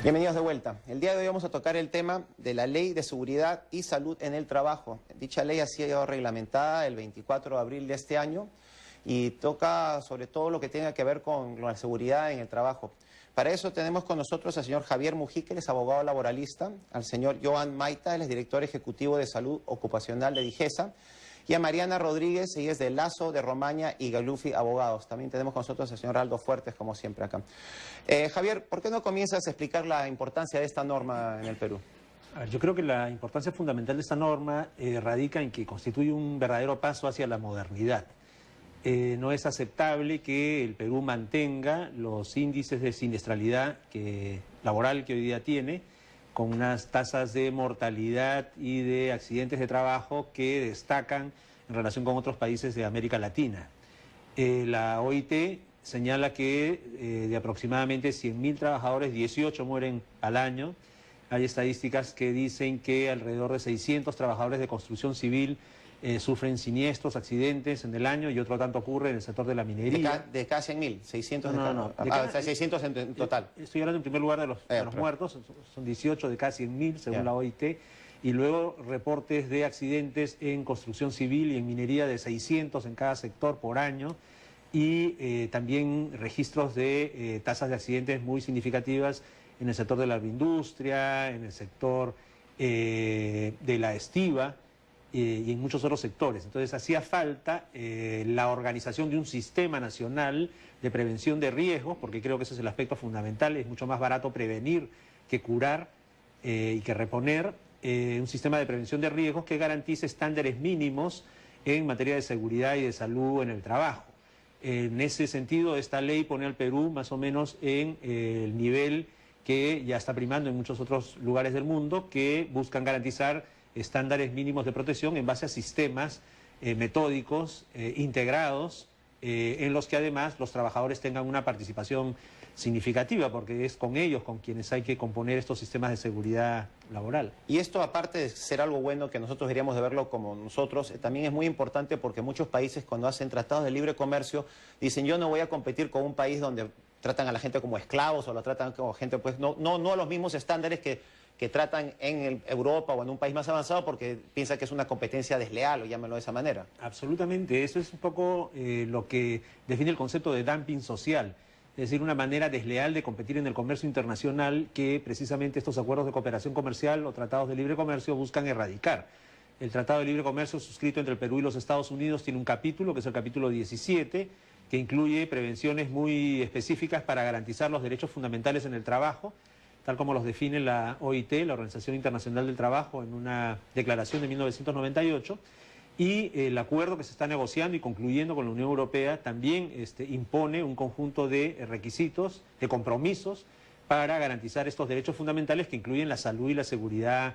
Bienvenidos de vuelta. El día de hoy vamos a tocar el tema de la Ley de Seguridad y Salud en el Trabajo. Dicha ley ha sido reglamentada el 24 de abril de este año y toca sobre todo lo que tenga que ver con la seguridad en el trabajo. Para eso tenemos con nosotros al señor Javier Mujica, él es abogado laboralista, al señor Joan Maita, él es director ejecutivo de Salud Ocupacional de Digesa, y a Mariana Rodríguez, ella es de Lazo, de Romaña y Galufi Abogados. También tenemos con nosotros al señor Aldo Fuertes, como siempre acá. Javier, ¿por qué no comienzas a explicar la importancia de esta norma en el Perú? Yo creo que la importancia fundamental de esta norma radica en que constituye un verdadero paso hacia la modernidad. No es aceptable que el Perú mantenga los índices de siniestralidad laboral que hoy día tiene, con unas tasas de mortalidad y de accidentes de trabajo que destacan en relación con otros países de América Latina. La OIT señala que de aproximadamente 100.000 trabajadores, 18 mueren al año. Hay estadísticas que dicen que alrededor de 600 trabajadores de construcción civil sufren siniestros, accidentes en el año, y otro tanto ocurre en el sector de la minería. De cada 100.000, 600 No. o sea, 600 en total. Estoy hablando en primer lugar de los muertos, son 18 de cada 100.000 según la OIT, y luego reportes de accidentes en construcción civil y en minería de 600 en cada sector por año, y también registros de tasas de accidentes muy significativas en el sector de la agroindustria, en el sector de la estiva, y en muchos otros sectores. Entonces hacía falta la organización de un sistema nacional de prevención de riesgos, porque creo que ese es el aspecto fundamental. Es mucho más barato prevenir que curar y que reponer. Un sistema de prevención de riesgos que garantice estándares mínimos en materia de seguridad y de salud en el trabajo. En ese sentido, esta ley pone al Perú más o menos en el nivel que ya está primando en muchos otros lugares del mundo, que buscan garantizar estándares mínimos de protección en base a sistemas metódicos integrados, en los que además los trabajadores tengan una participación significativa, porque es con ellos con quienes hay que componer estos sistemas de seguridad laboral. Y esto, aparte de ser algo bueno que nosotros deberíamos de verlo como nosotros, también es muy importante porque muchos países, cuando hacen tratados de libre comercio, dicen: yo no voy a competir con un país donde tratan a la gente como esclavos o la tratan como gente, pues no a los mismos estándares que tratan en Europa o en un país más avanzado, porque piensa que es una competencia desleal, o llámelo de esa manera. Absolutamente, eso es un poco lo que define el concepto de dumping social, es decir, una manera desleal de competir en el comercio internacional que precisamente estos acuerdos de cooperación comercial o tratados de libre comercio buscan erradicar. El Tratado de Libre Comercio suscrito entre el Perú y los Estados Unidos tiene un capítulo, que es el capítulo 17, que incluye prevenciones muy específicas para garantizar los derechos fundamentales en el trabajo, tal como los define la OIT, la Organización Internacional del Trabajo, en una declaración de 1998, y el acuerdo que se está negociando y concluyendo con la Unión Europea también impone un conjunto de requisitos, de compromisos, para garantizar estos derechos fundamentales que incluyen la salud y la seguridad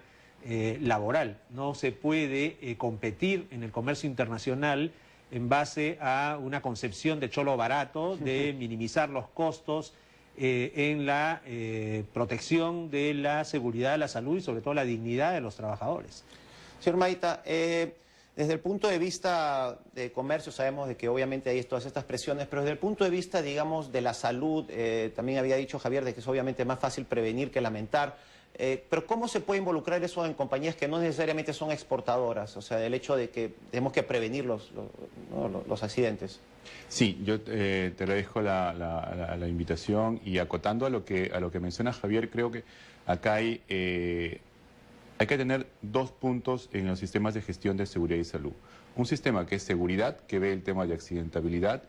laboral. No se puede competir en el comercio internacional en base a una concepción de cholo barato, de minimizar los costos en la protección de la seguridad, la salud y sobre todo la dignidad de los trabajadores. Señor Maita, desde el punto de vista de comercio sabemos de que obviamente hay todas estas presiones, pero desde el punto de vista, digamos, de la salud, también había dicho Javier de que es obviamente más fácil prevenir que lamentar, pero ¿cómo se puede involucrar eso en compañías que no necesariamente son exportadoras? O sea, el hecho de que tenemos que prevenir los accidentes. Sí, yo te agradezco la invitación, y acotando a lo que menciona Javier, creo que acá hay que tener dos puntos en los sistemas de gestión de seguridad y salud. Un sistema que es seguridad, que ve el tema de accidentabilidad,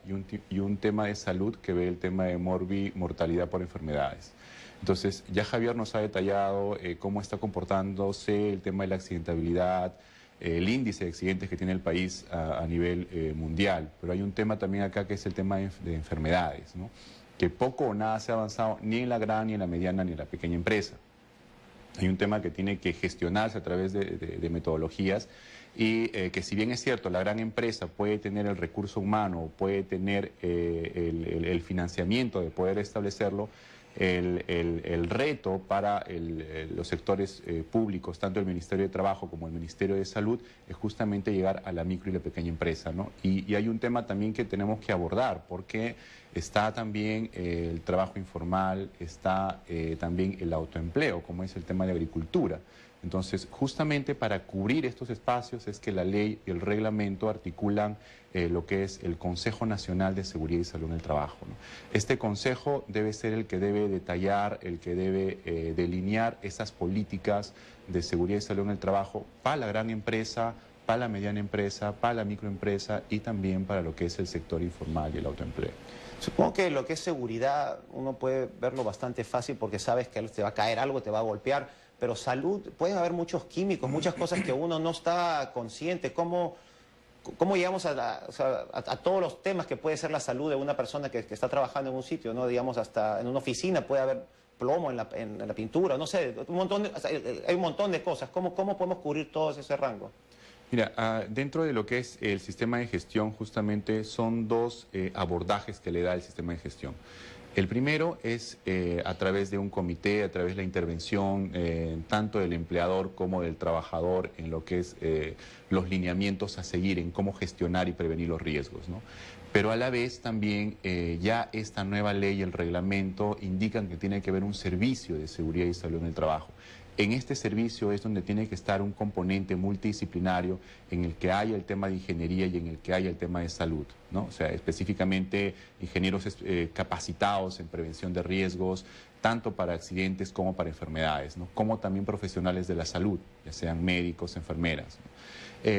y un tema de salud, que ve el tema de mortalidad por enfermedades. Entonces, ya Javier nos ha detallado cómo está comportándose el tema de la accidentabilidad, el índice de accidentes que tiene el país a nivel mundial, pero hay un tema también acá que es el tema de enfermedades, ¿no? Que poco o nada se ha avanzado ni en la gran, ni en la mediana, ni en la pequeña empresa. Hay un tema que tiene que gestionarse a través de metodologías, y que si bien es cierto, la gran empresa puede tener el recurso humano, puede tener el financiamiento de poder establecerlo, el reto para los sectores públicos, tanto el Ministerio de Trabajo como el Ministerio de Salud, es justamente llegar a la micro y la pequeña empresa, ¿no? Y hay un tema también que tenemos que abordar, porque está también el trabajo informal, está también el autoempleo, como es el tema de agricultura. Entonces, justamente para cubrir estos espacios es que la ley y el reglamento articulan lo que es el Consejo Nacional de Seguridad y Salud en el Trabajo, ¿no? Este consejo debe ser el que debe detallar, el que debe delinear esas políticas de seguridad y salud en el trabajo para la gran empresa, para la mediana empresa, para la microempresa y también para lo que es el sector informal y el autoempleo. Supongo que lo que es seguridad uno puede verlo bastante fácil porque sabes que te va a caer algo, te va a golpear, pero salud, pueden haber muchos químicos, muchas cosas que uno no está consciente. ¿Cómo llegamos a todos los temas que puede ser la salud de una persona que está trabajando en un sitio, ¿no? Digamos, hasta en una oficina puede haber plomo en la pintura, no sé, hay un montón de cosas. ¿Cómo podemos cubrir todo ese rango? Mira, dentro de lo que es el sistema de gestión, justamente son dos abordajes que le da el sistema de gestión. El primero es a través de un comité, a través de la intervención tanto del empleador como del trabajador en lo que es los lineamientos a seguir, en cómo gestionar y prevenir los riesgos, ¿no? Pero a la vez también ya esta nueva ley y el reglamento indican que tiene que haber un servicio de seguridad y salud en el trabajo. En este servicio es donde tiene que estar un componente multidisciplinario en el que haya el tema de ingeniería y en el que haya el tema de salud, ¿no? O sea, específicamente ingenieros capacitados en prevención de riesgos, tanto para accidentes como para enfermedades, ¿no? Como también profesionales de la salud, ya sean médicos, enfermeras, ¿no?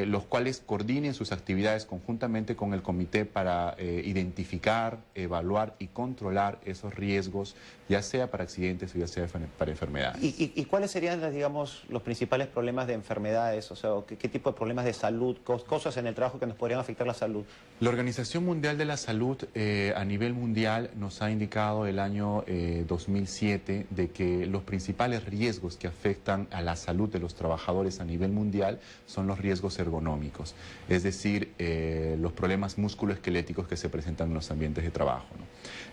Los cuales coordinen sus actividades conjuntamente con el comité para identificar, evaluar y controlar esos riesgos, ya sea para accidentes o ya sea para enfermedades. ¿Y cuáles serían, digamos, los principales problemas de enfermedades? O sea, ¿qué tipo de problemas de salud, cosas en el trabajo que nos podrían afectar la salud? La Organización Mundial de la Salud a nivel mundial nos ha indicado el año 2007 de que los principales riesgos que afectan a la salud de los trabajadores a nivel mundial son los riesgos ergonómicos, es decir, los problemas musculoesqueléticos que se presentan en los ambientes de trabajo, ¿no?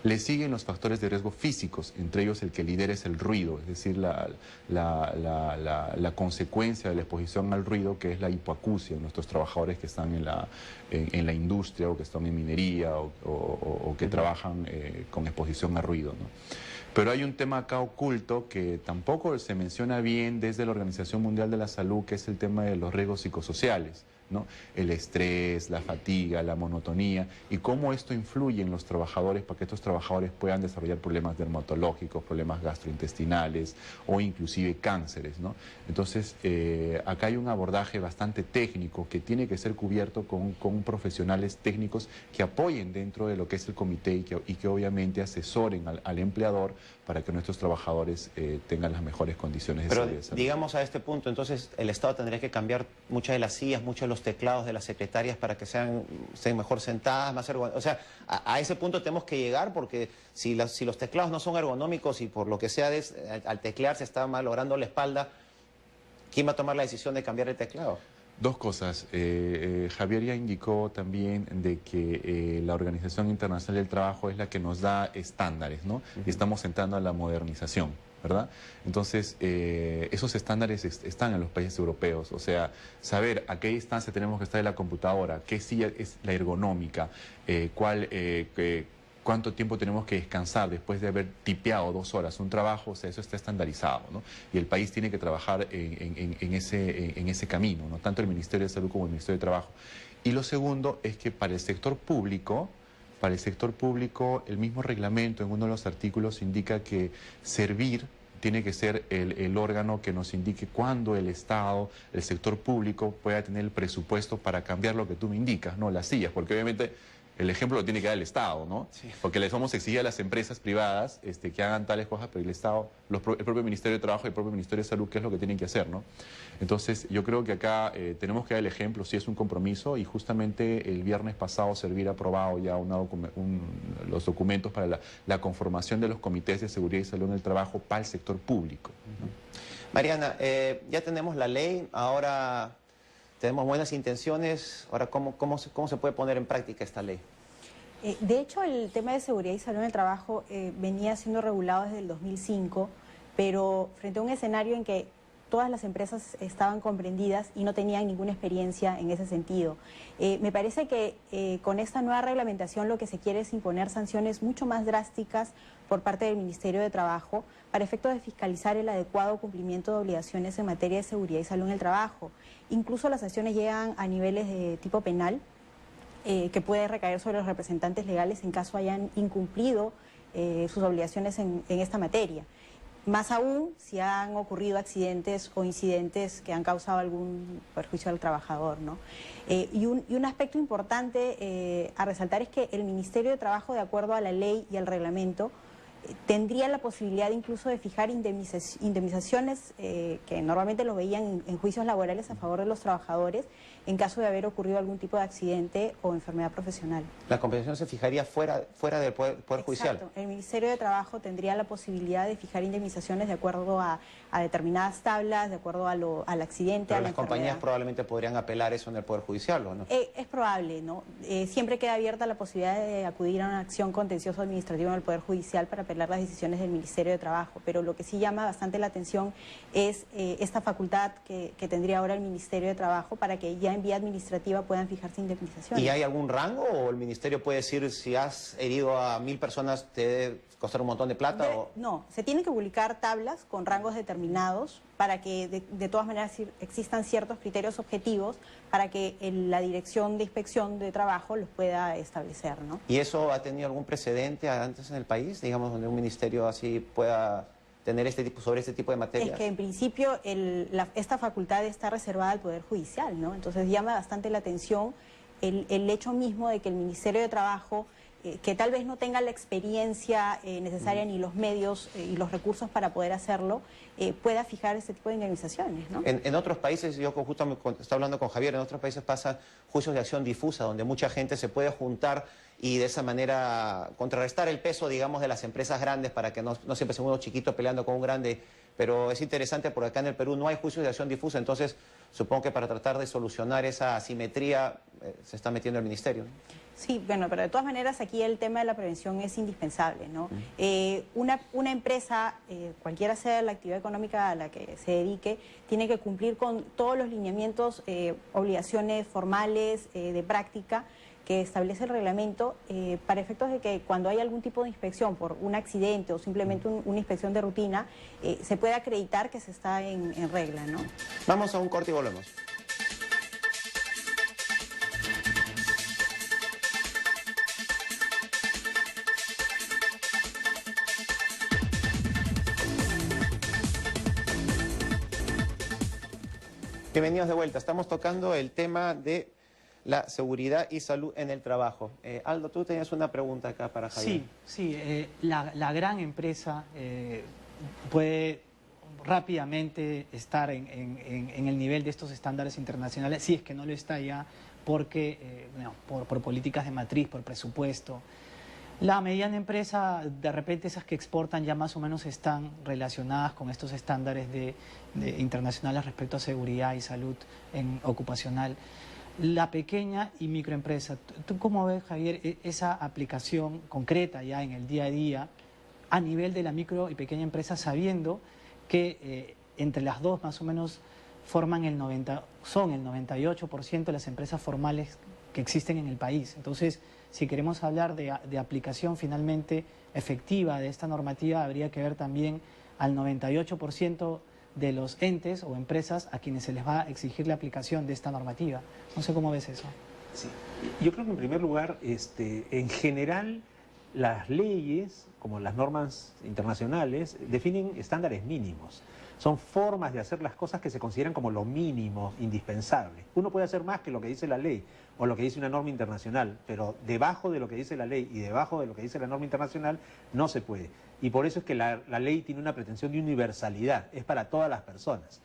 Le siguen los factores de riesgo físicos, entre ellos el que lidera es el ruido, es decir, la consecuencia de la exposición al ruido, que es la hipoacusia en nuestros trabajadores que están en la industria o que están en minería o que trabajan con exposición a ruido, ¿no? Pero hay un tema acá oculto que tampoco se menciona bien desde la Organización Mundial de la Salud, que es el tema de los riesgos psicosociales, ¿no? El estrés, la fatiga, la monotonía y cómo esto influye en los trabajadores para que estos trabajadores puedan desarrollar problemas dermatológicos, problemas gastrointestinales o inclusive cánceres, ¿no? Entonces, acá hay un abordaje bastante técnico que tiene que ser cubierto con profesionales técnicos que apoyen dentro de lo que es el comité y que obviamente asesoren al empleador para que nuestros trabajadores tengan las mejores condiciones de salud. Pero digamos a este punto, entonces el Estado tendría que cambiar muchas de las sillas, muchos de los teclados de las secretarias para que estén mejor sentadas, más ergonómicas. O sea, a ese punto tenemos que llegar porque si los teclados no son ergonómicos y por lo que sea al teclear se está malogrando la espalda, ¿quién va a tomar la decisión de cambiar el teclado? Dos cosas. Javier ya indicó también de que la Organización Internacional del Trabajo es la que nos da estándares, ¿no? Y estamos entrando a la modernización, ¿verdad? Entonces, esos estándares están en los países europeos. O sea, saber a qué distancia tenemos que estar de la computadora, qué silla es la ergonómica, cuánto tiempo tenemos que descansar después de haber tipeado 2 horas un trabajo, o sea, eso está estandarizado, ¿no? Y el país tiene que trabajar en ese camino, ¿no? Tanto el Ministerio de Salud como el Ministerio de Trabajo. Y lo segundo es que para el sector público, el mismo reglamento en uno de los artículos indica que servir tiene que ser el órgano que nos indique cuándo el Estado, el sector público pueda tener el presupuesto para cambiar lo que tú me indicas, ¿no? Las sillas, porque obviamente el ejemplo lo tiene que dar el Estado, ¿no? Sí. Porque les vamos a exigir a las empresas privadas que hagan tales cosas, pero el Estado, el propio Ministerio de Trabajo y el propio Ministerio de Salud, ¿qué es lo que tienen que hacer, no? Entonces, yo creo que acá tenemos que dar el ejemplo, sí es un compromiso, y justamente el viernes pasado Servir ha aprobado ya los documentos para la conformación de los comités de seguridad y salud en el trabajo para el sector público, ¿no? Mariana, ya tenemos la ley, ahora tenemos buenas intenciones, ahora ¿cómo se puede poner en práctica esta ley? De hecho, el tema de seguridad y salud en el trabajo venía siendo regulado desde el 2005, pero frente a un escenario en que todas las empresas estaban comprendidas y no tenían ninguna experiencia en ese sentido. Me parece que con esta nueva reglamentación lo que se quiere es imponer sanciones mucho más drásticas por parte del Ministerio de Trabajo para efectos de fiscalizar el adecuado cumplimiento de obligaciones en materia de seguridad y salud en el trabajo. Incluso las sanciones llegan a niveles de tipo penal, que puede recaer sobre los representantes legales en caso hayan incumplido sus obligaciones en esta materia. Más aún si han ocurrido accidentes o incidentes que han causado algún perjuicio al trabajador, ¿no? Y un aspecto importante a resaltar es que el Ministerio de Trabajo, de acuerdo a la ley y al reglamento, tendría la posibilidad incluso de fijar indemnizaciones que normalmente lo veían en juicios laborales a favor de los trabajadores en caso de haber ocurrido algún tipo de accidente o enfermedad profesional. La compensación se fijaría fuera del Poder Judicial. Exacto. El Ministerio de Trabajo tendría la posibilidad de fijar indemnizaciones de acuerdo a determinadas tablas, de acuerdo al accidente, Pero a la las compañías enfermedad. probablemente podrían apelar eso en el Poder Judicial, ¿o no? Es probable, ¿no? Siempre queda abierta la posibilidad de acudir a una acción contencioso administrativa en el Poder Judicial para apelar las decisiones del Ministerio de Trabajo, pero lo que sí llama bastante la atención es esta facultad que tendría ahora el Ministerio de Trabajo para que ya en vía administrativa puedan fijarse indemnizaciones. ¿Y hay algún rango o el Ministerio puede decir si has herido a 1000 personas te debe costar un montón de plata? No, se tienen que publicar tablas con rangos determinados para que de todas maneras existan ciertos criterios objetivos para que la Dirección de Inspección de Trabajo los pueda establecer, ¿no? ¿Y eso ha tenido algún precedente antes en el país, digamos, donde un ministerio así pueda tener sobre este tipo de materias? Es que en principio esta facultad está reservada al Poder Judicial, ¿no? Entonces llama bastante la atención el hecho mismo de que el Ministerio de Trabajo, que tal vez no tenga la experiencia necesaria ni los medios y los recursos para poder hacerlo, pueda fijar este tipo de indemnizaciones, ¿no? En otros países, yo justo estaba hablando con Javier, en otros países pasan juicios de acción difusa, donde mucha gente se puede juntar y de esa manera contrarrestar el peso, digamos, de las empresas grandes para que no siempre sean unos chiquitos peleando con un grande. Pero es interesante porque acá en el Perú no hay juicios de acción difusa, entonces supongo que para tratar de solucionar esa asimetría se está metiendo el Ministerio, ¿no? Sí, bueno, pero de todas maneras aquí el tema de la prevención es indispensable, ¿no? Una empresa, cualquiera sea la actividad económica a la que se dedique, tiene que cumplir con todos los lineamientos, obligaciones formales, de práctica, que establece el reglamento para efectos de que cuando hay algún tipo de inspección por un accidente o simplemente una inspección de rutina, se pueda acreditar que se está en regla, ¿no? Vamos a un corte y volvemos. Bienvenidos de vuelta. Estamos tocando el tema de la seguridad y salud en el trabajo. Aldo, tú tenías una pregunta acá para Javier. Sí, la gran empresa puede rápidamente estar en el nivel de estos estándares internacionales, si es que no lo está ya, porque por políticas de matriz, por presupuesto. La mediana empresa, de repente esas que exportan ya más o menos están relacionadas con estos estándares internacionales respecto a seguridad y salud ocupacional. La pequeña y microempresa, ¿tú cómo ves, Javier, esa aplicación concreta ya en el día a día a nivel de la micro y pequeña empresa, sabiendo que entre las dos más o menos son el 98% de las empresas formales que existen en el país? Entonces, si queremos hablar de aplicación finalmente efectiva de esta normativa, habría que ver también al 98% de los entes o empresas a quienes se les va a exigir la aplicación de esta normativa. No sé cómo ves eso. Sí. Yo creo que en primer lugar, en general, las leyes, como las normas internacionales, definen estándares mínimos. Son formas de hacer las cosas que se consideran como lo mínimo indispensable. Uno puede hacer más que lo que dice la ley o lo que dice una norma internacional, pero debajo de lo que dice la ley y debajo de lo que dice la norma internacional no se puede. Y por eso es que la ley tiene una pretensión de universalidad, es para todas las personas.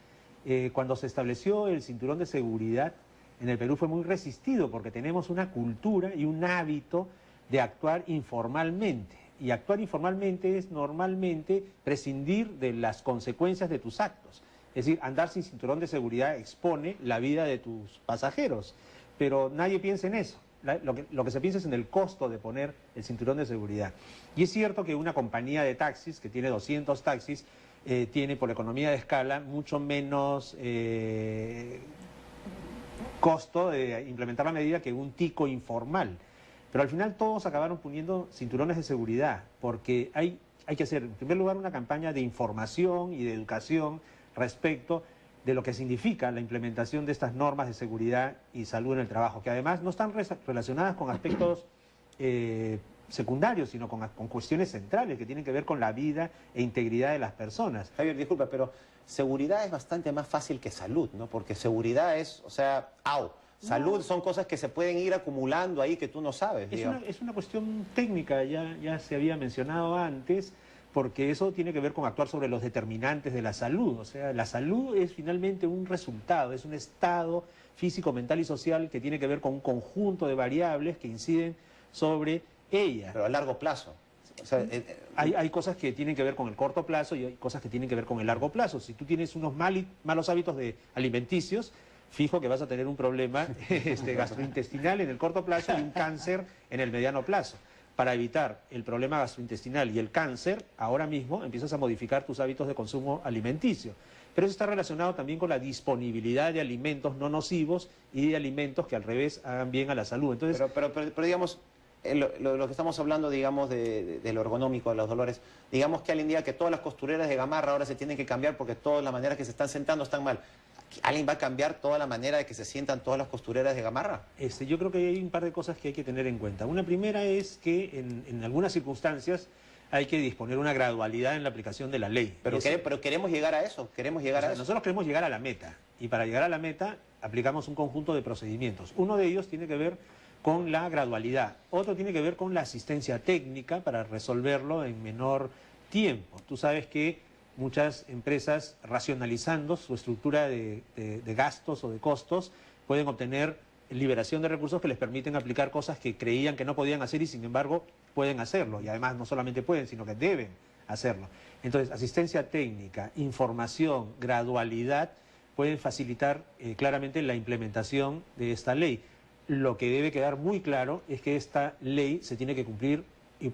Cuando se estableció el cinturón de seguridad en el Perú fue muy resistido porque tenemos una cultura y un hábito de actuar informalmente. Y actuar informalmente es normalmente prescindir de las consecuencias de tus actos. Es decir, andar sin cinturón de seguridad expone la vida de tus pasajeros, pero nadie piensa en eso. lo que se piensa es en el costo de poner el cinturón de seguridad. Y es cierto que una compañía de taxis, que tiene 200 taxis, tiene por economía de escala mucho menos costo de implementar la medida que un tico informal. Pero al final todos acabaron poniendo cinturones de seguridad, porque hay que hacer, en primer lugar, una campaña de información y de educación respecto de lo que significa la implementación de estas normas de seguridad y salud en el trabajo, que además no están relacionadas con aspectos secundarios, sino con cuestiones centrales que tienen que ver con la vida e integridad de las personas. Javier, disculpa, pero seguridad es bastante más fácil que salud, ¿no? Porque seguridad es, o sea, salud son cosas que se pueden ir acumulando ahí que tú no sabes. Es una cuestión técnica, ya se había mencionado antes, porque eso tiene que ver con actuar sobre los determinantes de la salud. O sea, la salud es finalmente un resultado, es un estado físico, mental y social que tiene que ver con un conjunto de variables que inciden sobre ella. Pero a largo plazo. O sea, hay cosas que tienen que ver con el corto plazo y hay cosas que tienen que ver con el largo plazo. Si tú tienes unos malos hábitos alimenticios, fijo que vas a tener un problema gastrointestinal en el corto plazo y un cáncer en el mediano plazo. Para evitar el problema gastrointestinal y el cáncer, ahora mismo empiezas a modificar tus hábitos de consumo alimenticio. Pero eso está relacionado también con la disponibilidad de alimentos no nocivos y de alimentos que al revés hagan bien a la salud. Entonces, pero digamos, lo que estamos hablando, digamos, de lo ergonómico, de los dolores, digamos que alguien diga que todas las costureras de Gamarra ahora se tienen que cambiar porque todas las maneras que se están sentando están mal. ¿Alguien va a cambiar toda la manera de que se sientan todas las costureras de Gamarra? Yo creo que hay un par de cosas que hay que tener en cuenta. Una primera es que en algunas circunstancias hay que disponer una gradualidad en la aplicación de la ley. Pero queremos llegar a eso, Nosotros queremos llegar a la meta, y para llegar a la meta aplicamos un conjunto de procedimientos. Uno de ellos tiene que ver con la gradualidad, otro tiene que ver con la asistencia técnica para resolverlo en menor tiempo. Tú sabes que muchas empresas, racionalizando su estructura de gastos o de costos, pueden obtener liberación de recursos que les permiten aplicar cosas que creían que no podían hacer y sin embargo pueden hacerlo. Y además no solamente pueden, sino que deben hacerlo. Entonces, asistencia técnica, información, gradualidad pueden facilitar claramente la implementación de esta ley. Lo que debe quedar muy claro es que esta ley se tiene que cumplir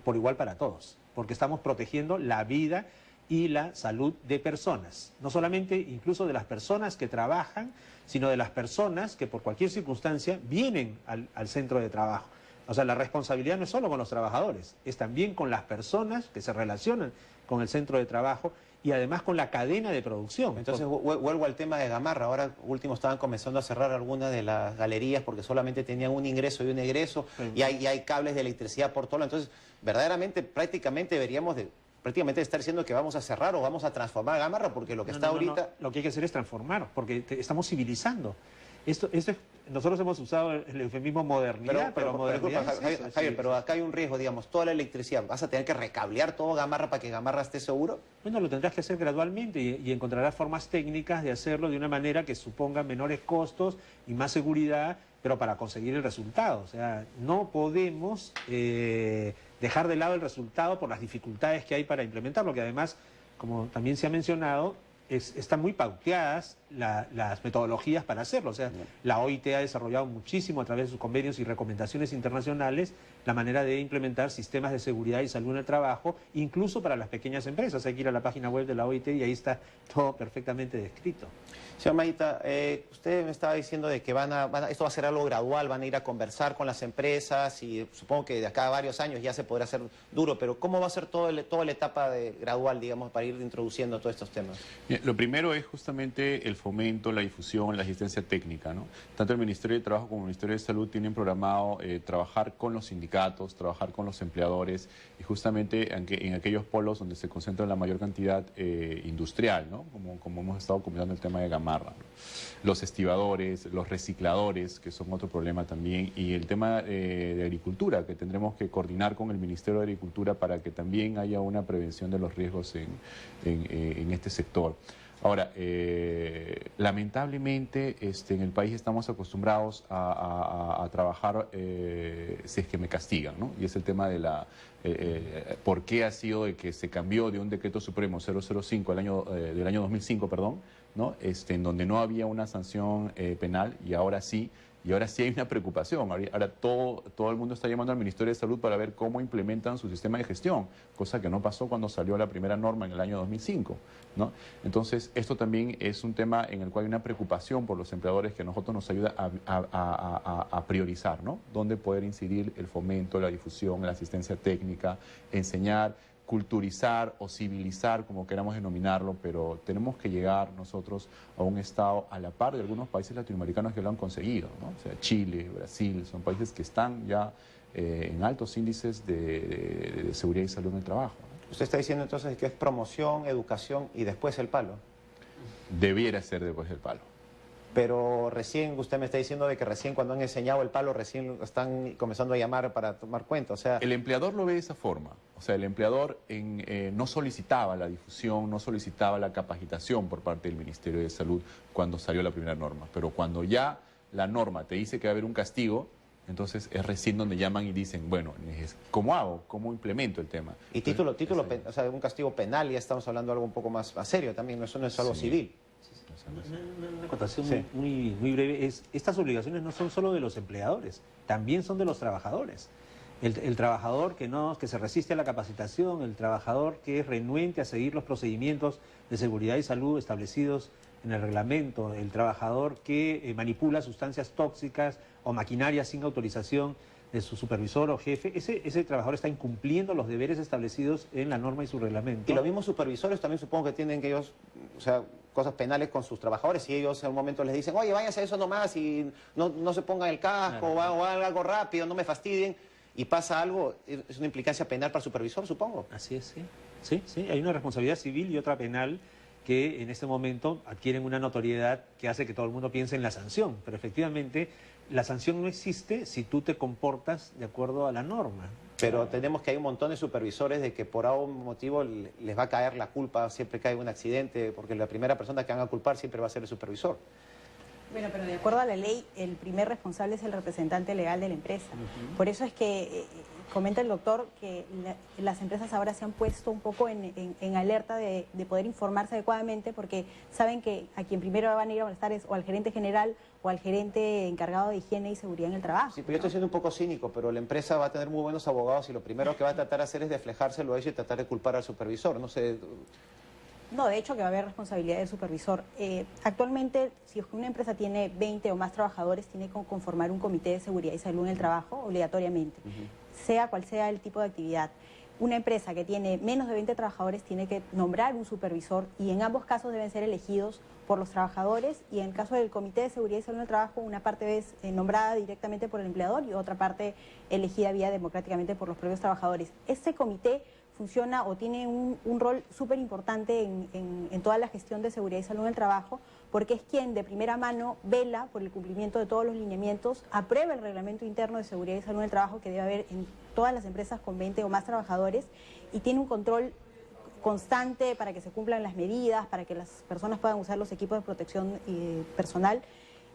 por igual para todos, porque estamos protegiendo la vida y la salud de personas, no solamente incluso de las personas que trabajan, sino de las personas que por cualquier circunstancia vienen al centro de trabajo. O sea, la responsabilidad no es solo con los trabajadores, es también con las personas que se relacionan con el centro de trabajo y además con la cadena de producción. Entonces vuelvo al tema de Gamarra. Ahora último estaban comenzando a cerrar algunas de las galerías porque solamente tenían un ingreso y un egreso, y hay cables de electricidad por todo. Entonces, verdaderamente, prácticamente deberíamos estar diciendo que vamos a cerrar o vamos a transformar Gamarra, porque lo que está ahorita... Lo que hay que hacer es transformar, porque estamos civilizando. Nosotros hemos usado el eufemismo modernidad, pero modernidad Javier, pero acá hay un riesgo, digamos, toda la electricidad. ¿Vas a tener que recablear todo Gamarra para que Gamarra esté seguro? Bueno, lo tendrás que hacer gradualmente y encontrarás formas técnicas de hacerlo de una manera que suponga menores costos y más seguridad, pero para conseguir el resultado. O sea, no podemos dejar de lado el resultado por las dificultades que hay para implementarlo, que además, como también se ha mencionado, están muy pauteadas las metodologías para hacerlo. O sea, la OIT ha desarrollado muchísimo a través de sus convenios y recomendaciones internacionales la manera de implementar sistemas de seguridad y salud en el trabajo, incluso para las pequeñas empresas. Hay que ir a la página web de la OIT y ahí está todo perfectamente descrito. Señor Mayita, usted me estaba diciendo de que esto va a ser algo gradual, van a ir a conversar con las empresas y supongo que de acá a varios años ya se podrá hacer duro, pero ¿cómo va a ser toda la etapa gradual, digamos, para ir introduciendo todos estos temas? Bien, lo primero es justamente el fomento, la difusión, la asistencia técnica, ¿no? Tanto el Ministerio de Trabajo como el Ministerio de Salud tienen programado trabajar con los sindicatos, trabajar con los empleadores y justamente en aquellos polos donde se concentra la mayor cantidad industrial, ¿no? Como hemos estado comentando el tema de Gamarra, ¿no? Los estibadores, los recicladores, que son otro problema también, y el tema de agricultura, que tendremos que coordinar con el Ministerio de Agricultura para que también haya una prevención de los riesgos en este sector. Ahora, lamentablemente en el país estamos acostumbrados a trabajar si es que me castigan, ¿no? Y es el tema de por qué ha sido de que se cambió de un decreto supremo 005 del año 2005, perdón, ¿no? En donde no había una sanción penal y ahora sí, Y ahora sí hay una preocupación. Ahora todo el mundo está llamando al Ministerio de Salud para ver cómo implementan su sistema de gestión, cosa que no pasó cuando salió la primera norma en el año 2005, ¿no? Entonces, esto también es un tema en el cual hay una preocupación por los empleadores que a nosotros nos ayuda a priorizar, ¿no? Dónde poder incidir el fomento, la difusión, la asistencia técnica, enseñar, culturizar o civilizar, como queramos denominarlo, pero tenemos que llegar nosotros a un estado a la par de algunos países latinoamericanos que lo han conseguido, ¿no? O sea, Chile, Brasil, son países que están ya en altos índices de seguridad y salud en el trabajo, ¿no? Usted está diciendo entonces que es promoción, educación y después el palo. Debiera ser después del palo. Pero recién, usted me está diciendo de que recién cuando han enseñado el palo, recién están comenzando a llamar para tomar cuenta, o sea... El empleador lo ve de esa forma, o sea, el empleador no solicitaba la difusión, no solicitaba la capacitación por parte del Ministerio de Salud cuando salió la primera norma, pero cuando ya la norma te dice que va a haber un castigo, entonces es recién donde llaman y dicen, bueno, ¿cómo hago? ¿Cómo implemento el tema? Y o sea, un castigo penal, ya estamos hablando de algo un poco más serio también, eso no es algo civil. Una acotación muy breve es, estas obligaciones no son solo de los empleadores, también son de los trabajadores. El trabajador que se resiste a la capacitación, el trabajador que es renuente a seguir los procedimientos de seguridad y salud establecidos en el reglamento, el trabajador que manipula sustancias tóxicas o maquinaria sin autorización de su supervisor o jefe, ese trabajador está incumpliendo los deberes establecidos en la norma y su reglamento. Y los mismos supervisores también supongo que tienen que ellos, o sea, cosas penales con sus trabajadores y ellos en un momento les dicen, oye, váyanse a eso nomás y no se pongan el casco, claro, o algo rápido, no me fastidien, y pasa algo, es una implicancia penal para el supervisor, supongo. Así es, sí, hay una responsabilidad civil y otra penal que en este momento adquieren una notoriedad que hace que todo el mundo piense en la sanción, pero efectivamente la sanción no existe si tú te comportas de acuerdo a la norma. Pero tenemos que hay un montón de supervisores de que por algún motivo les va a caer la culpa siempre que hay un accidente, porque la primera persona que van a culpar siempre va a ser el supervisor. Bueno, pero de acuerdo a la ley, el primer responsable es el representante legal de la empresa. Por eso es que comenta el doctor que las empresas ahora se han puesto un poco en alerta de poder informarse adecuadamente, porque saben que a quien primero van a ir a molestar es o al gerente general o al gerente encargado de higiene y seguridad en el trabajo. Sí, pero yo estoy siendo un poco cínico, pero la empresa va a tener muy buenos abogados y lo primero que va a tratar de hacer es deflejárselo a ellos y tratar de culpar al supervisor. No sé... No, de hecho que va a haber responsabilidad del supervisor. Actualmente, si una empresa tiene 20 o más trabajadores, tiene que conformar un comité de seguridad y salud en el trabajo obligatoriamente, sea cual sea el tipo de actividad. Una empresa que tiene menos de 20 trabajadores tiene que nombrar un supervisor y en ambos casos deben ser elegidos por los trabajadores, y en el caso del comité de seguridad y salud en el trabajo, una parte es nombrada directamente por el empleador y otra parte elegida vía democráticamente por los propios trabajadores. Este comité funciona o tiene un rol súper importante en toda la gestión de seguridad y salud en el trabajo, porque es quien de primera mano vela por el cumplimiento de todos los lineamientos, aprueba el reglamento interno de seguridad y salud en el trabajo que debe haber en todas las empresas con 20 o más trabajadores, y tiene un control constante para que se cumplan las medidas, para que las personas puedan usar los equipos de protección personal.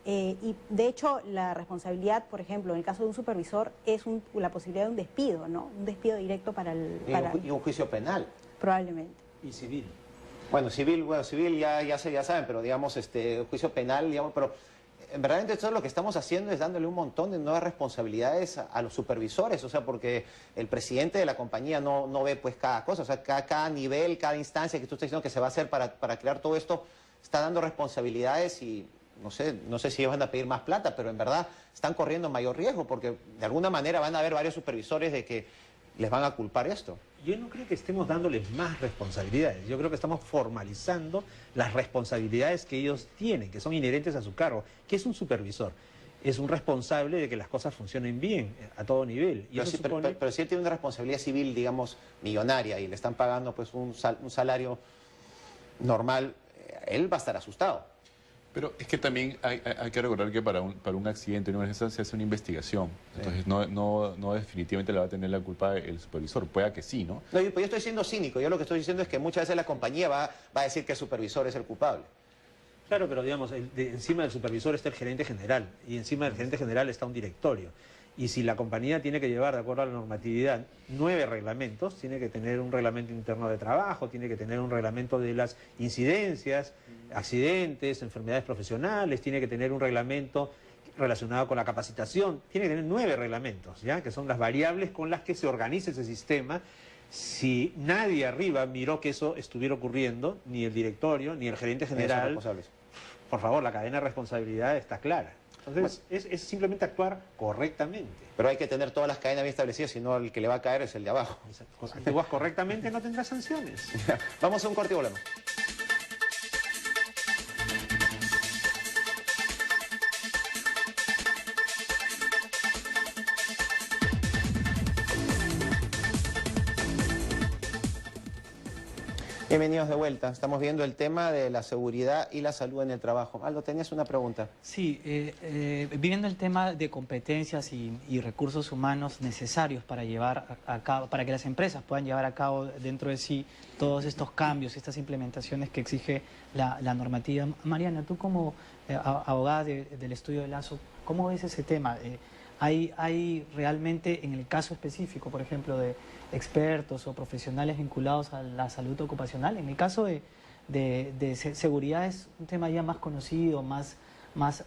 Y de hecho la responsabilidad, por ejemplo, en el caso de un supervisor, es la posibilidad de un despido, ¿no? Un despido directo para el... Y un juicio penal. Probablemente. Y civil. Bueno, civil ya saben, pero digamos, juicio penal, digamos, pero verdaderamente todo lo que estamos haciendo es dándole un montón de nuevas responsabilidades a los supervisores, o sea, porque el presidente de la compañía no ve pues cada cosa, o sea, cada nivel, cada instancia que tú estás diciendo que se va a hacer para crear todo esto, está dando responsabilidades y... No sé si ellos van a pedir más plata, pero en verdad están corriendo mayor riesgo porque de alguna manera van a haber varios supervisores de que les van a culpar esto. Yo no creo que estemos dándoles más responsabilidades, yo creo que estamos formalizando las responsabilidades que ellos tienen, que son inherentes a su cargo. ¿Qué es un supervisor? Es un responsable de que las cosas funcionen bien a todo nivel. Y pero si él tiene una responsabilidad civil, digamos, millonaria y le están pagando pues un salario normal, él va a estar asustado. Pero es que también hay que recordar que para un accidente, una emergencia, se hace una investigación. Entonces no definitivamente le va a tener la culpa el supervisor. Pueda que sí, ¿no? No, yo estoy siendo cínico. Yo lo que estoy diciendo es que muchas veces la compañía va a decir que el supervisor es el culpable. Claro, pero digamos, encima del supervisor está el gerente general y encima del gerente general está un directorio. Y si la compañía tiene que llevar, de acuerdo a la normatividad, 9 reglamentos, tiene que tener un reglamento interno de trabajo, tiene que tener un reglamento de las incidencias, accidentes, enfermedades profesionales, tiene que tener un reglamento relacionado con la capacitación. Tiene que tener 9 reglamentos, ¿ya? Que son las variables con las que se organiza ese sistema. Si nadie arriba miró que eso estuviera ocurriendo, ni el directorio, ni el gerente general, por favor, la cadena de responsabilidad está clara. Entonces, es simplemente actuar correctamente. Pero hay que tener todas las cadenas bien establecidas, si no el que le va a caer es el de abajo. Si actúas correctamente, no tendrás sanciones. Vamos a un corte y volvemos. Bienvenidos de vuelta. Estamos viendo el tema de la seguridad y la salud en el trabajo. Aldo, tenías una pregunta. Sí, viendo el tema de competencias y recursos humanos necesarios para llevar a cabo, para que las empresas puedan llevar a cabo dentro de sí todos estos cambios, estas implementaciones que exige la normativa. Mariana, tú como abogada del estudio de Lazo, ¿cómo ves ese tema? ¿Hay realmente, en el caso específico, por ejemplo, de expertos o profesionales vinculados a la salud ocupacional? En el caso de seguridad es un tema ya más conocido, más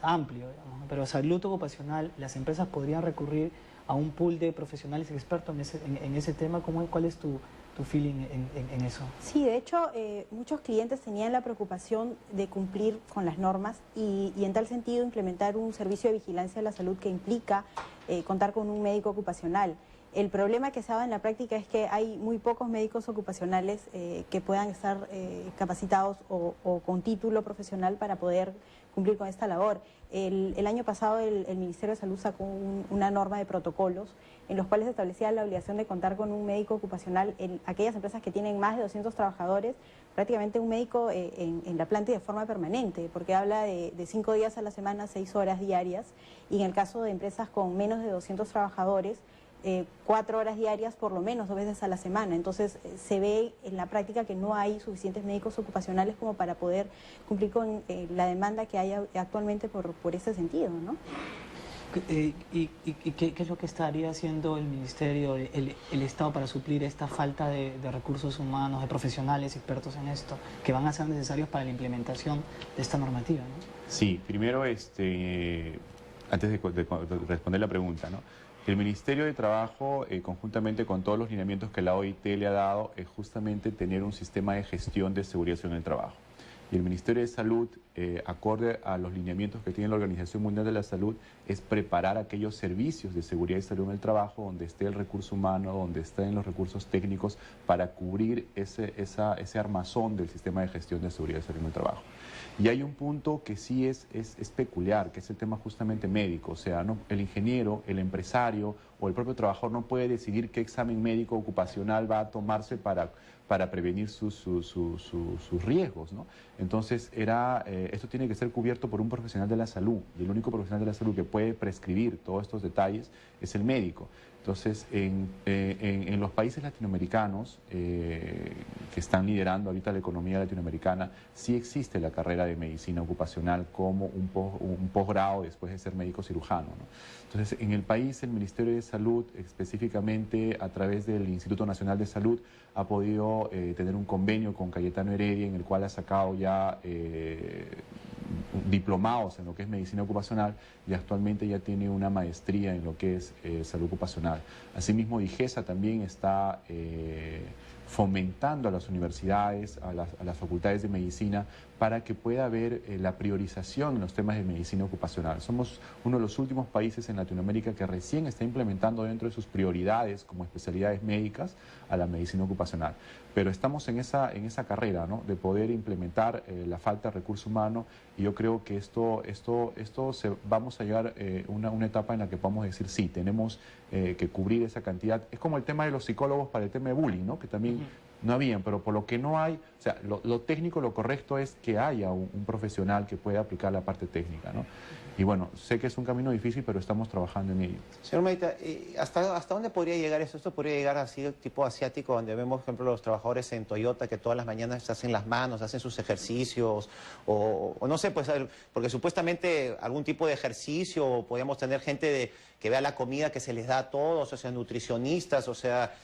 amplio, digamos, pero salud ocupacional, las empresas podrían recurrir a un pool de profesionales expertos en ese tema. ¿Cuál es tu feeling en eso? Sí, de hecho, muchos clientes tenían la preocupación de cumplir con las normas y en tal sentido implementar un servicio de vigilancia de la salud que implica contar con un médico ocupacional. El problema que se ha dado en la práctica es que hay muy pocos médicos ocupacionales que puedan estar capacitados o con título profesional para poder cumplir con esta labor. El año pasado el Ministerio de Salud sacó una norma de protocolos en los cuales establecía la obligación de contar con un médico ocupacional en aquellas empresas que tienen más de 200 trabajadores, prácticamente un médico en la planta y de forma permanente, porque habla de 5 días a la semana, 6 horas diarias, y en el caso de empresas con menos de 200 trabajadores, 4 horas diarias por lo menos 2 veces a la semana. Entonces se ve en la práctica que no hay suficientes médicos ocupacionales como para poder cumplir con la demanda que hay actualmente por ese sentido, ¿no? ¿Y qué es lo que estaría haciendo el Ministerio, el Estado para suplir esta falta de recursos humanos, de profesionales expertos en esto, que van a ser necesarios para la implementación de esta normativa, ¿no? Sí, primero, antes de responder la pregunta, ¿no? El Ministerio de Trabajo, conjuntamente con todos los lineamientos que la OIT le ha dado, es justamente tener un sistema de gestión de seguridad en el trabajo. Y el Ministerio de Salud, acorde a los lineamientos que tiene la Organización Mundial de la Salud, es preparar aquellos servicios de seguridad y salud en el trabajo donde esté el recurso humano, donde estén los recursos técnicos para cubrir ese armazón del sistema de gestión de seguridad y salud en el trabajo. Y hay un punto que sí es peculiar, que es el tema justamente médico. O sea, no, el ingeniero, el empresario o el propio trabajador no puede decidir qué examen médico ocupacional va a tomarse para prevenir sus riesgos, ¿no? Entonces, esto tiene que ser cubierto por un profesional de la salud, y el único profesional de la salud que puede prescribir todos estos detalles es el médico. Entonces, en los países latinoamericanos que están liderando ahorita la economía latinoamericana, sí existe la carrera de medicina ocupacional como un posgrado después de ser médico cirujano, ¿no? Entonces, en el país, el Ministerio de Salud, específicamente a través del Instituto Nacional de Salud, ha podido tener un convenio con Cayetano Heredia, en el cual ha sacado ya diplomados en lo que es medicina ocupacional, y actualmente ya tiene una maestría en lo que es salud ocupacional. Asimismo, DIGESA también está fomentando a las universidades, a las facultades de medicina, para que pueda haber la priorización en los temas de medicina ocupacional. Somos uno de los últimos países en Latinoamérica que recién está implementando dentro de sus prioridades como especialidades médicas a la medicina ocupacional. Pero estamos en esa carrera, ¿no?, de poder implementar la falta de recurso humano, y yo creo que vamos a llegar a una etapa en la que podamos decir, sí, tenemos que cubrir esa cantidad. Es como el tema de los psicólogos para el tema de bullying, ¿no?, que también no habían, pero por lo que no hay, o sea, lo técnico, lo correcto es que haya un profesional que pueda aplicar la parte técnica, ¿no? Y bueno, sé que es un camino difícil, pero estamos trabajando en ello. Señor Medita, ¿hasta dónde podría llegar eso? ¿Esto podría llegar así tipo asiático, donde vemos, por ejemplo, los trabajadores en Toyota que todas las mañanas se hacen las manos, hacen sus ejercicios, o no sé, pues, porque supuestamente algún tipo de ejercicio, o podríamos tener gente que vea la comida que se les da a todos, o sea, nutricionistas, o sea,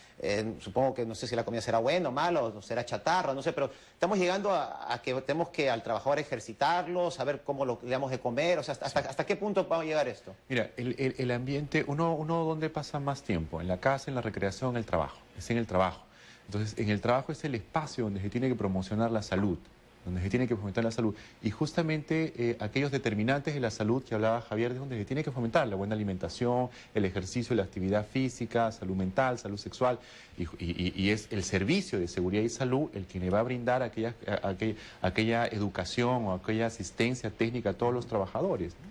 supongo que no sé si la comida será buena o mala, o será chatarra, no sé, pero estamos llegando a que tenemos que al trabajador ejercitarlo, saber cómo le damos de comer, o sea, hasta ¿Hasta qué punto va a llegar esto? Mira, el ambiente, uno ¿dónde pasa más tiempo? En la casa, en la recreación, en el trabajo. Es en el trabajo. Entonces, en el trabajo es el espacio donde se tiene que promocionar la salud, donde se tiene que fomentar la salud. Y justamente aquellos determinantes de la salud que hablaba Javier, es donde se tiene que fomentar la buena alimentación, el ejercicio, la actividad física, salud mental, salud sexual. Y es el servicio de seguridad y salud el que le va a brindar aquella educación o aquella asistencia técnica a todos los trabajadores, ¿no?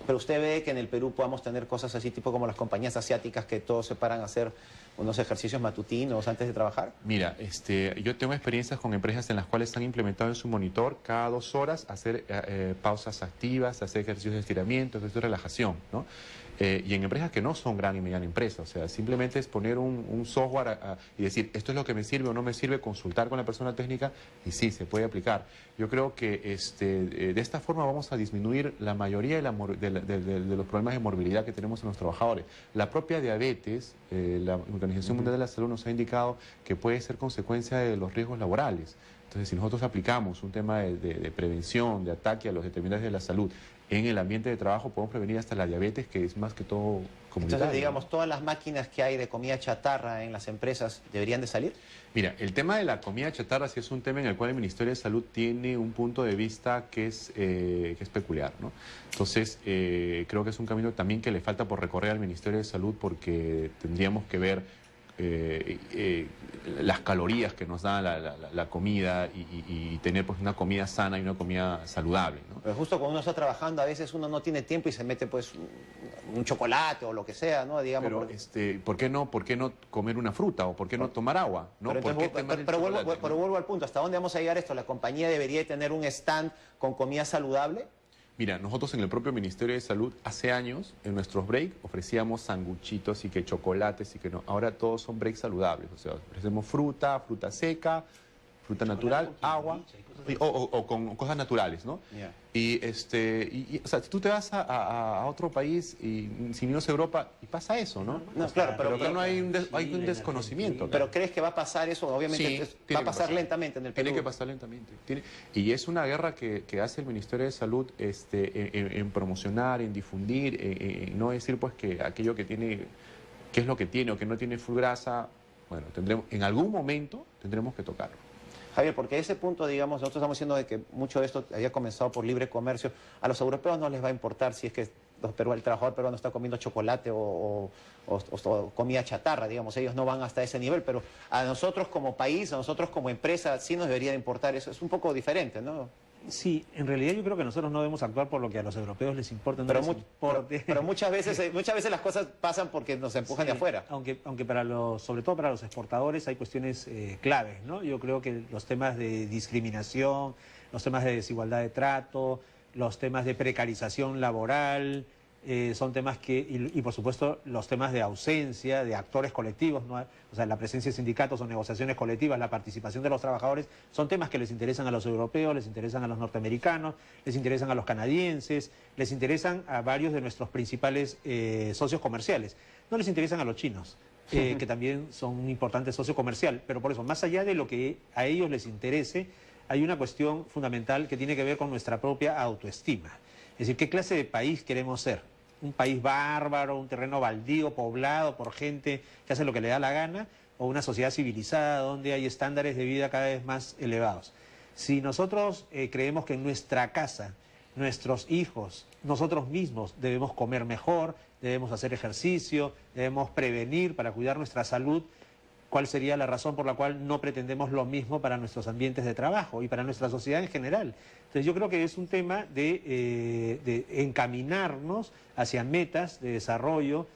Pero usted ve que en el Perú podamos tener cosas así, tipo como las compañías asiáticas que todos se paran a hacer unos ejercicios matutinos antes de trabajar. Mira, yo tengo experiencias con empresas en las cuales han implementado en su monitor cada 2 horas hacer pausas activas, hacer ejercicios de estiramiento, ejercicios de relajación, ¿no? Y en empresas que no son gran y mediana empresa, o sea, simplemente es poner un software y decir, esto es lo que me sirve o no me sirve, consultar con la persona técnica y sí, se puede aplicar. Yo creo que de esta forma vamos a disminuir la mayoría de los problemas de morbilidad que tenemos en los trabajadores. La propia diabetes, la Organización Mundial de la Salud nos ha indicado que puede ser consecuencia de los riesgos laborales. Entonces, si nosotros aplicamos un tema de prevención, de ataque a los determinantes de la salud en el ambiente de trabajo, podemos prevenir hasta la diabetes, que es más que todo comunitaria. Entonces, digamos, todas las máquinas que hay de comida chatarra en las empresas deberían de salir. Mira, el tema de la comida chatarra sí es un tema en el cual el Ministerio de Salud tiene un punto de vista que es peculiar, ¿no? Entonces, creo que es un camino también que le falta por recorrer al Ministerio de Salud, porque tendríamos que ver las calorías que nos da la comida y tener pues una comida sana y una comida saludable, ¿no? Pero justo cuando uno está trabajando, a veces uno no tiene tiempo y se mete pues un chocolate o lo que sea, ¿no? Digamos, pero, ¿por qué no comer una fruta o por qué no tomar agua? ¿No? Pero vuelvo al punto, ¿hasta dónde vamos a llegar esto? ¿La compañía debería tener un stand con comida saludable? Mira, nosotros en el propio Ministerio de Salud hace años, en nuestros breaks, ofrecíamos sanguchitos y que chocolates y que no. Ahora todos son breaks saludables, o sea, ofrecemos fruta seca, fruta natural, agua, o con cosas naturales, ¿no? Yeah. O sea, si tú te vas a otro país, y sin irnos a Europa, y pasa eso, ¿no? No, claro, pero acá no hay un desconocimiento. ¿Pero crees que va a pasar eso? Obviamente Sí, va a pasar lentamente en el Perú. Tiene que pasar lentamente. Y es una guerra que hace el Ministerio de Salud en promocionar, en difundir, en no decir pues que aquello que tiene, qué es lo que tiene o que no tiene full grasa, bueno, en algún momento tendremos que tocarlo. Javier, porque ese punto, digamos, nosotros estamos diciendo de que mucho de esto había comenzado por libre comercio. A los europeos no les va a importar si es que el trabajador peruano está comiendo chocolate o comida chatarra, digamos. Ellos no van hasta ese nivel, pero a nosotros como país, a nosotros como empresa, sí nos debería de importar eso. Es un poco diferente, ¿no? Sí, en realidad yo creo que nosotros no debemos actuar por lo que a los europeos les importa. Pero muchas veces las cosas pasan porque nos empujan de afuera. Aunque sobre todo para los exportadores hay cuestiones claves, ¿no? Yo creo que los temas de discriminación, los temas de desigualdad de trato, los temas de precarización laboral, son temas y por supuesto los temas de ausencia de actores colectivos, ¿no? O sea, la presencia de sindicatos o negociaciones colectivas, la participación de los trabajadores, son temas que les interesan a los europeos, les interesan a los norteamericanos, les interesan a los canadienses, les interesan a varios de nuestros principales socios comerciales. No les interesan a los chinos, que también son un importante socio comercial, pero por eso, más allá de lo que a ellos les interese, hay una cuestión fundamental que tiene que ver con nuestra propia autoestima. Es decir, ¿qué clase de país queremos ser? ¿Un país bárbaro, un terreno baldío, poblado por gente que hace lo que le da la gana? ¿O una sociedad civilizada donde hay estándares de vida cada vez más elevados? Si nosotros creemos que en nuestra casa, nuestros hijos, nosotros mismos debemos comer mejor, debemos hacer ejercicio, debemos prevenir para cuidar nuestra salud, ¿cuál sería la razón por la cual no pretendemos lo mismo para nuestros ambientes de trabajo y para nuestra sociedad en general? Entonces yo creo que es un tema de encaminarnos hacia metas de desarrollo,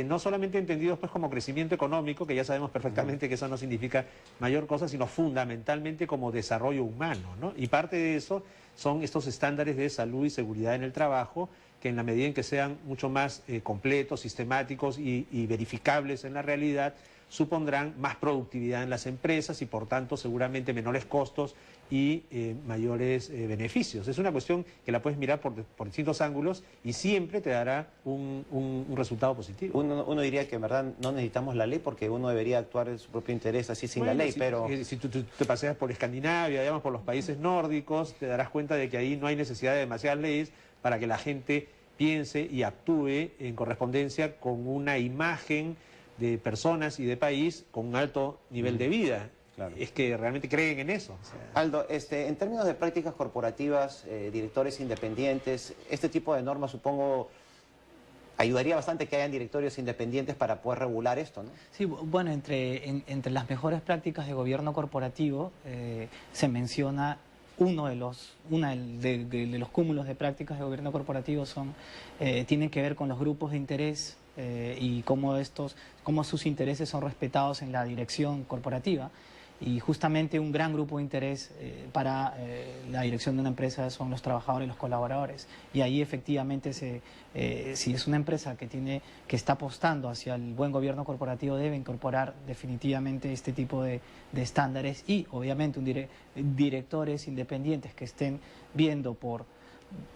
no solamente entendidos pues como crecimiento económico, que ya sabemos perfectamente que eso no significa mayor cosa, sino fundamentalmente como desarrollo humano, ¿no? Y parte de eso son estos estándares de salud y seguridad en el trabajo, que en la medida en que sean mucho más completos, sistemáticos y verificables en la realidad, supondrán más productividad en las empresas y por tanto seguramente menores costos y mayores beneficios. Es una cuestión que la puedes mirar por distintos ángulos y siempre te dará un resultado positivo. Uno diría que en verdad no necesitamos la ley porque uno debería actuar en su propio interés así sin la ley, pero... Si tú te paseas por Escandinavia, digamos por los países nórdicos, te darás cuenta de que ahí no hay necesidad de demasiadas leyes para que la gente piense y actúe en correspondencia con una imagen de personas y de país con un alto nivel de vida. Claro. Es que realmente creen en eso. Aldo, en términos de prácticas corporativas, directores independientes, este tipo de normas supongo ayudaría bastante que hayan directorios independientes para poder regular esto, ¿no? Sí, bueno, entre las mejores prácticas de gobierno corporativo se menciona uno de los cúmulos de prácticas de gobierno corporativo tienen que ver con los grupos de interés y cómo sus intereses son respetados en la dirección corporativa. Y justamente un gran grupo de interés para la dirección de una empresa son los trabajadores y los colaboradores. Y ahí efectivamente, si es una empresa que está apostando hacia el buen gobierno corporativo, debe incorporar definitivamente este tipo de estándares y obviamente directores independientes que estén viendo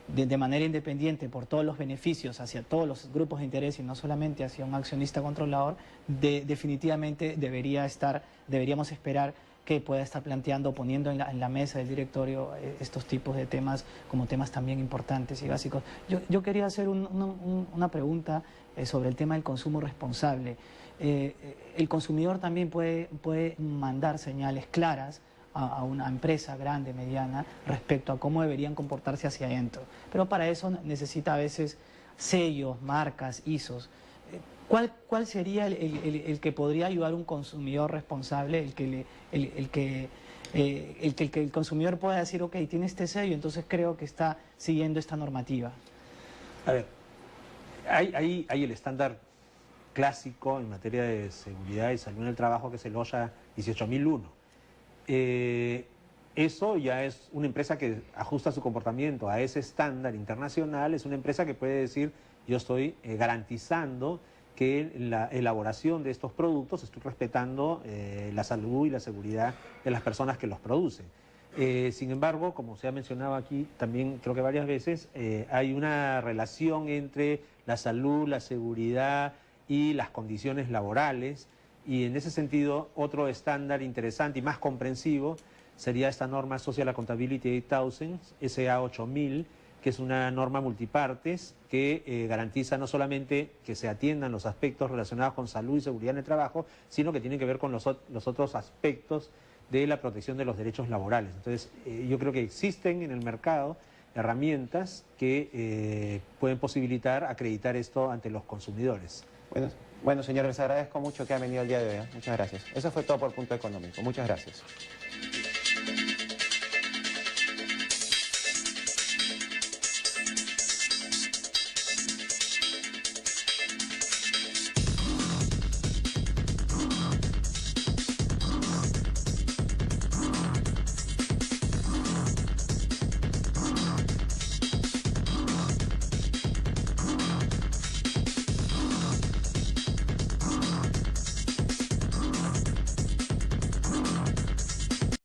de manera independiente por todos los beneficios hacia todos los grupos de interés y no solamente hacia un accionista controlador, definitivamente deberíamos esperar que pueda estar poniendo en la mesa del directorio estos tipos de temas como temas también importantes y básicos. Yo quería hacer una pregunta sobre el tema del consumo responsable. El consumidor también puede mandar señales claras a una empresa grande, mediana, respecto a cómo deberían comportarse hacia adentro. Pero para eso necesita a veces sellos, marcas, ISOs. ¿Cuál sería el que podría ayudar a un consumidor responsable, el que el consumidor pueda decir, ok, tiene este sello, entonces creo que está siguiendo esta normativa? A ver, hay el estándar clásico en materia de seguridad y salud en el trabajo, que es el OSHA 18001. Eso ya es una empresa que ajusta su comportamiento a ese estándar internacional, es una empresa que puede decir, yo estoy garantizando que en la elaboración de estos productos estoy respetando la salud y la seguridad de las personas que los producen. Sin embargo, como se ha mencionado aquí también creo que varias veces, hay una relación entre la salud, la seguridad y las condiciones laborales. Y en ese sentido, otro estándar interesante y más comprensivo sería esta norma Social Accountability 8000, SA 8000, que es una norma multipartes que garantiza no solamente que se atiendan los aspectos relacionados con salud y seguridad en el trabajo, sino que tienen que ver con los otros aspectos de la protección de los derechos laborales. Entonces, yo creo que existen en el mercado herramientas que pueden posibilitar acreditar esto ante los consumidores. Bueno, señor, les agradezco mucho que ha venido el día de hoy. Muchas gracias. Eso fue todo por Punto Económico. Muchas gracias.